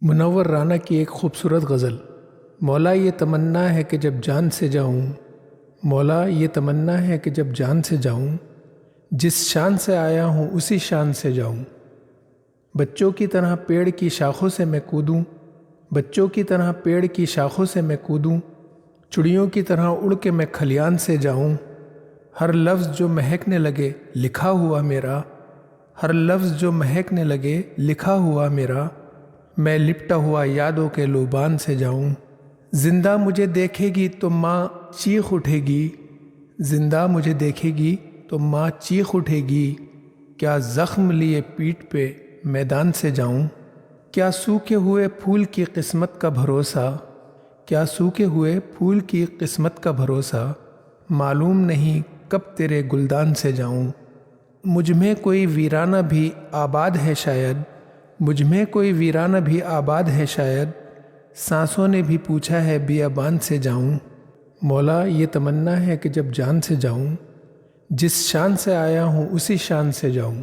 منور رانا کی ایک خوبصورت غزل۔ مولا یہ تمنا ہے کہ جب جان سے جاؤں، مولا یہ تمنا ہے کہ جب جان سے جاؤں، جس شان سے آیا ہوں اسی شان سے جاؤں۔ بچوں کی طرح پیڑ کی شاخوں سے میں کودوں، بچوں کی طرح پیڑ کی شاخوں سے میں کودوں، چڑیوں کی طرح اڑ کے میں کھلیان سے جاؤں۔ ہر لفظ جو مہکنے لگے لکھا ہوا میرا، ہر لفظ جو مہکنے لگے لکھا ہوا میرا، میں لپٹا ہوا یادوں کے لوبان سے جاؤں۔ زندہ مجھے دیکھے گی تو ماں چیخ اٹھے گی، زندہ مجھے دیکھے گی تو ماں چیخ اٹھے گی، کیا زخم لیے پیٹھ پہ میدان سے جاؤں۔ کیا سوکھے ہوئے پھول کی قسمت کا بھروسہ، کیا سوکھے ہوئے پھول کی قسمت کا بھروسہ، معلوم نہیں کب تیرے گلدان سے جاؤں۔ مجھ میں کوئی ویرانہ بھی آباد ہے شاید، مجھ میں کوئی ویرانہ بھی آباد ہے شاید، سانسوں نے بھی پوچھا ہے بیابان سے جاؤں۔ مولا یہ تمنا ہے کہ جب جان سے جاؤں، جس شان سے آیا ہوں اسی شان سے جاؤں۔